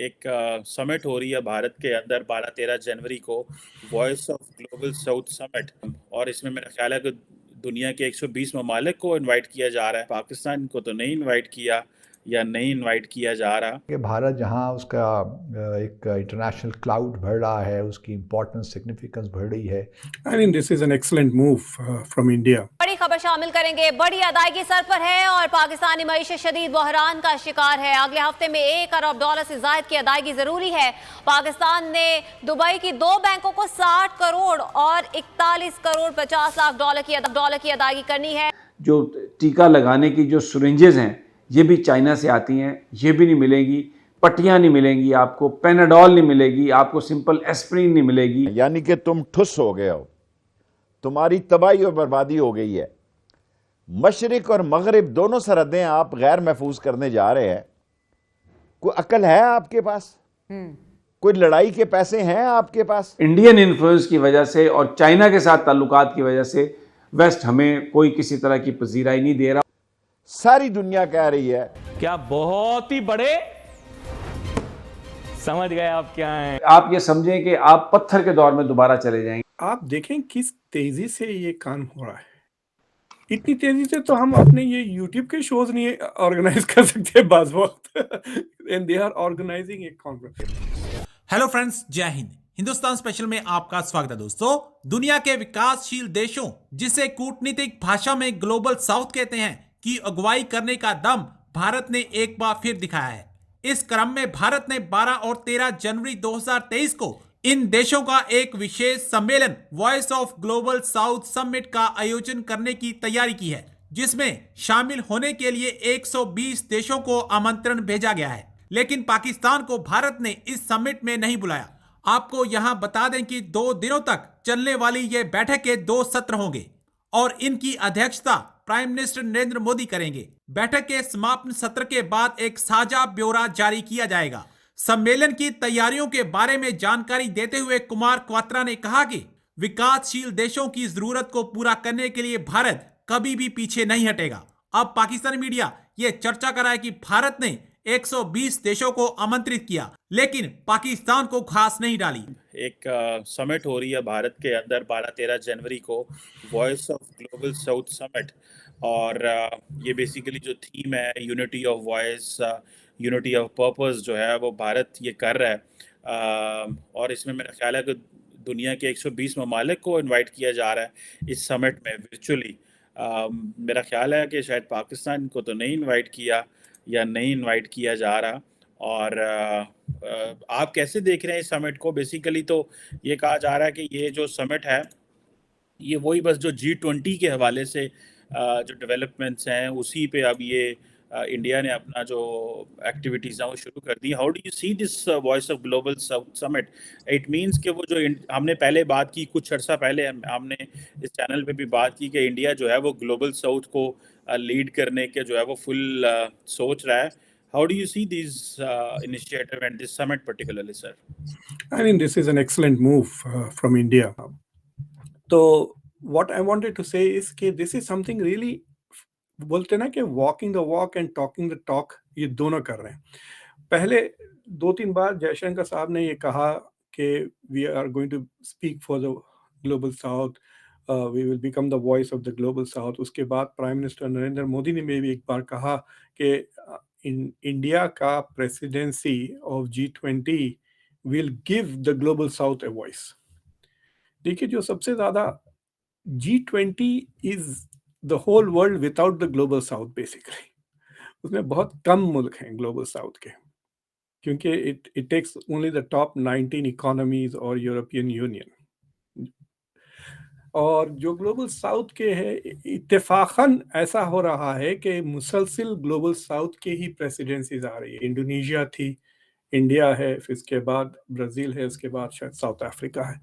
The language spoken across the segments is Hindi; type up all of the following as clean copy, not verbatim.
एक समिट हो रही है भारत के अंदर 12-13 जनवरी को, voice of global south summit. और इसमें मेरा ख्याल है कि दुनिया के 120 ममालिक को इनवाइट किया जा रहा है। पाकिस्तान को तो नहीं इनवाइट किया या नहीं इनवाइट किया जा रहा। कि भारत जहाँ उसका एक इंटरनेशनल क्लाउड बढ़ रहा है, उसकी इम्पोर्टेंस सिग्निफिकेंस बढ़ रही है। I mean, this is an excellent move from India. बड़ी खबर शामिल करेंगे। बड़ी अदायगी सर पर है और पाकिस्तानी मईशत शदीद बहरान का शिकार है। अगले हफ्ते में $1 अरब से ज्यादा की अदायगी जरूरी है। पाकिस्तान ने दुबई की 2 बैंकों को 60 करोड़ और 41 करोड़ 50 लाख डॉलर की अदायगी करनी है। जो टीका लगाने की जो सिरिंजेस हैं ये भी चाइना से आती हैं, ये भी नहीं मिलेगी। पट्टियाँ नहीं मिलेंगी आपको, पेनाडॉल नहीं मिलेगी आपको, सिंपल एस्प्रिन नहीं मिलेगी। यानी कि तुम ठुस हो गए हो, तुम्हारी तबाही और बर्बादी हो गई है। मशरिक और मगरिब दोनों सरहदें आप गैर महफूज करने जा रहे हैं। कोई अकल है आपके पास? कोई लड़ाई के पैसे हैं आपके पास? इंडियन इन्फ्लुएंस की वजह से और चाइना के साथ ताल्लुकात की वजह से वेस्ट हमें कोई किसी तरह की पजीराई नहीं दे रहा। सारी दुनिया कह रही है क्या बहुत ही बड़े, समझ गए आप क्या हैं। आप ये समझें कि आप पत्थर के दौर में दोबारा चले जाएंगे। आप देखें किस तेजी से ये काम हो रहा है। इतनी तेजी से तो हम अपने ये YouTube के शोज नहीं ऑर्गेनाइज कर सकते बाज वक्त, and they are organizing a conference. Hello friends, जय हिंद। हिंदुस्तान स्पेशल में आपका स्वागत है। दोस्तों, दुनिया के विकासशील देशों, जिसे कूटनीतिक भाषा में ग्लोबल साउथ कहते हैं, की अगुवाई करने का दम भारत ने एक बार फिर दिखाया है। इस क्रम में भारत ने 12 और 13 जनवरी 2023 को इन देशों का एक विशेष सम्मेलन voice of global south summit का आयोजन करने की तैयारी की है, जिसमें शामिल होने के लिए 120 देशों को आमंत्रण भेजा गया है। लेकिन पाकिस्तान को भारत ने इस समिट में नहीं बुलाया। आपको यहां बता दें कि 2 दिनों तक चलने वाली ये बैठक के 2 सत्र होंगे और इनकी अध्यक्षता प्राइम मिनिस्टर नरेंद्र मोदी करेंगे। बैठक के समापन सत्र के बाद एक साझा ब्यौरा जारी किया जाएगा। सम्मेलन की तैयारियों के बारे में जानकारी देते हुए कुमार क्वात्रा ने कहा कि विकासशील देशों की जरूरत को पूरा करने के लिए भारत कभी भी पीछे नहीं हटेगा। अब पाकिस्तानी मीडिया ये चर्चा कर रहा है कि भारत ने 120 देशों को आमंत्रित किया, लेकिन पाकिस्तान को घास नहीं डाली। एक समिट हो रही है भारत के अंदर 12-13 जनवरी को, voice of global south summit. और ये बेसिकली जो थीम है, unity of voice, unity of purpose, जो है वो भारत ये कर रहा है। और इसमें मेरा ख्याल है कि दुनिया के 120 ममालिक को इनवाइट किया जा रहा है इस समिट में वर्चुअली। मेरा ख्याल है कि शायद पाकिस्तान को तो नहीं इनवाइट किया या नहीं इनवाइट किया जा रहा। और आप कैसे देख रहे हैं इस समिट को? बेसिकली तो ये कहा जा रहा है कि ये जो समिट है, ये वही बस जो G20 के हवाले से जो डेवलपमेंट्स हैं उसी पे अब ये इंडिया ने अपना जो एक्टिविटीज़ हैं वो शुरू कर दी। How do you see this voice of global south summit? It means कि वो जो हमने पहले बात की, कुछ अर्सा पहले हमने इस चैनल पे भी बात की कि इंडिया जो है वो ग्लोबल साउथ को लीड करने के जो है वो फुल सोच रहा है। How do you see these initiative and this summit particularly, sir? I mean, this is an excellent move from India. So what I wanted to say is कि this is something really, बोलते ना कि walking the walk and talking the talk, ये दोनों कर रहे हैं। पहले 2-3 बार जयशंकर साहब ने ये कहा कि we are going to speak for the global south, we will become the voice of the global south। उसके बाद प्राइम मिनिस्टर नरेंद्र मोदी ने भी एक बार कहा कि इंडिया का presidency of G20 will give the global south a voice. देखिए, जो सबसे ज्यादा G20 is the whole world without the global south. Basically उसमें बहुत कम मुल्क हैं ग्लोबल साउथ के, क्योंकि it takes only the top 19 economies और यूरोपियन यूनियन। और जो ग्लोबल साउथ के है, इत्तेफाकन ऐसा हो रहा है कि मुसलसिल ग्लोबल साउथ के ही प्रेसिडेंसीज आ रही है। इंडोनेशिया थी, इंडिया है, फिर इसके बाद ब्राज़ील है, उसके बाद शायद साउथ अफ्रीका है।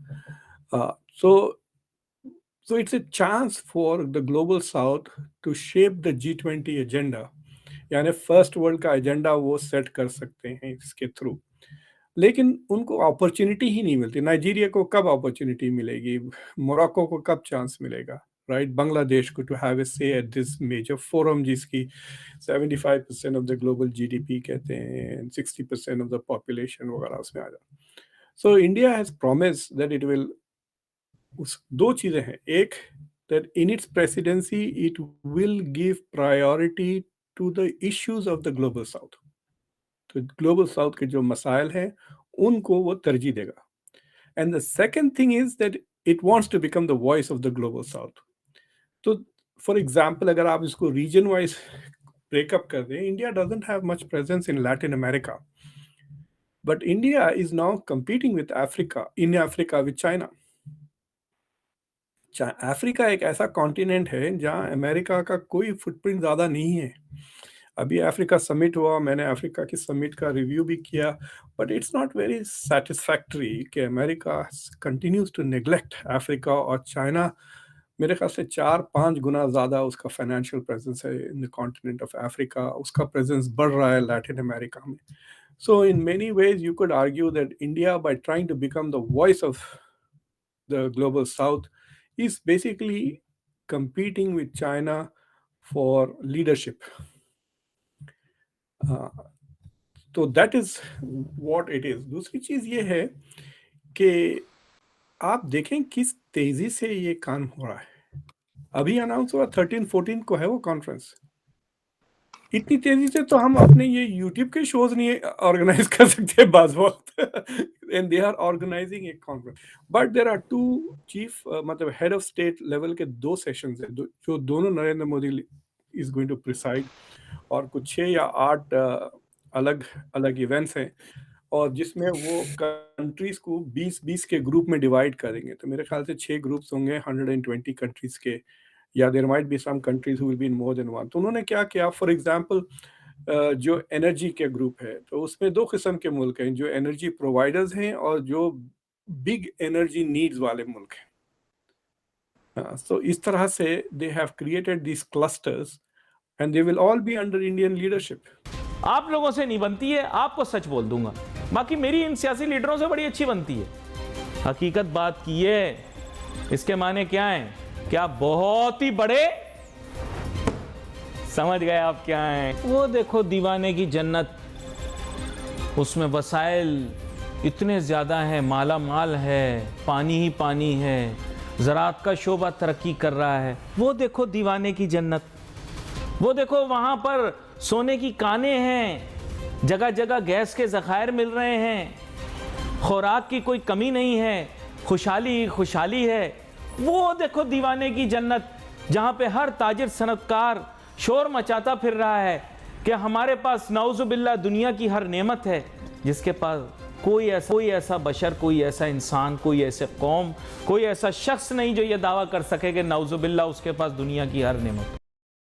So it's a chance for the global south to shape the G20 agenda, यानी फर्स्ट वर्ल्ड का एजेंडा वो सेट कर सकते हैं इसके थ्रू। लेकिन उनको अपॉर्चुनिटी ही नहीं मिलती। नाइजीरिया को कब अपॉर्चुनिटी मिलेगी? मोरक्को को कब चांस मिलेगा? right? Bangladesh to have a say at this major forum, जिसकी 75% of the global GDP कहते हैं, and 60% of the population वगैरह उसमें आ जाता. So India has promised that it will. दो चीजें हैं. एक, that in its presidency it will give priority to the issues of the global south. तो global south के जो मसाइल हैं उनको वो तरजीह देगा. And the second thing is that it wants to become the voice of the global south. तो for example, अगर आप इसको region wise breakup कर दें, India doesn't have much presence in Latin America, but India is now competing with Africa, in Africa with China. Africa एक ऐसा कॉन्टिनेंट है जहां अमेरिका का कोई फुटप्रिंट ज़्यादा नहीं है. अभी अफ्रीका समिट हुआ, मैंने अफ्रीका की समिट का रिव्यू भी किया, but it's not very satisfactory कि America continues to neglect Africa, और चाइना मेरे ख्याल से 4-5 गुना ज़्यादा उसका फाइनेंशियल प्रेजेंस है in the continent of Africa. उसका प्रेजेंस बढ़ रहा है लैटिन अमेरिका में. So in many ways you could argue that India by trying to become the voice of the global south is basically competing with China for leadership. So that is what it is. दूसरी चीज ये है कि आप देखें किस तेजी से ये काम हो रहा है. अभी अनाउंस हुआ 13-14 को है वो कॉन्फ्रेंस. इतनी तेजी से तो हम अपने ये YouTube के शोज नहीं ऑर्गेनाइज कर सकते बाज वक्त. And they are organizing a conference. But there are 2 chief मतलब हेड ऑफ स्टेट लेवल के 2 सेशंस हैं जो दोनों Narendra Modi is going to preside, और कुछ 6 या 8 अलग अलग इवेंट्स हैं, और जिसमें वो कंट्रीज को 20-20 के ग्रुप में डिवाइड करेंगे. तो मेरे ख्याल से 6 ग्रुप्स होंगे 120 कंट्रीज के, या there might be some countries who will be in more than one. तो उन्होंने क्या किया, फॉर एग्जांपल जो एनर्जी के ग्रुप है, तो उसमें 2 किस्म के मुल्क हैं, जो एनर्जी प्रोवाइडर्स हैं और जो बिग एनर्जी नीड्स वाले मुल्क हैं. सो इस तरह से they have created this clusters and they will all be under Indian leadership. आप लोगों से नहीं बनती है, आपको सच बोल दूंगा, बाकी मेरी इन सियासी लीडरों से बड़ी अच्छी बनती है. हकीकत बात की है. इसके माने क्या है? क्या बहुत ही बड़े, समझ गए आप क्या है? वो देखो दीवाने की जन्नत, उसमें वसाइल इतने ज्यादा हैं, माला माल है, पानी ही पानी है, ज़राअत का शोबा तरक्की कर रहा है. वो देखो दीवाने की जन्नत, वो देखो वहां पर सोने की कानें हैं, जगह जगह गैस के ज़खायर मिल रहे हैं, खुराक की कोई कमी नहीं है, खुशहाली ही खुशहाली है. वो देखो दीवाने की जन्नत, जहां पे हर ताजिर सनतकार शोर मचाता फिर रहा है कि हमारे पास नाउजुबिल्ला दुनिया की हर नेमत है, जिसके पास कोई ऐसा बशर, कोई ऐसा इंसान, कोई ऐसे कौम, कोई ऐसा शख्स नहीं जो ये दावा कर सके कि नाउजुबिल्ला उसके पास दुनिया की हर नेमत.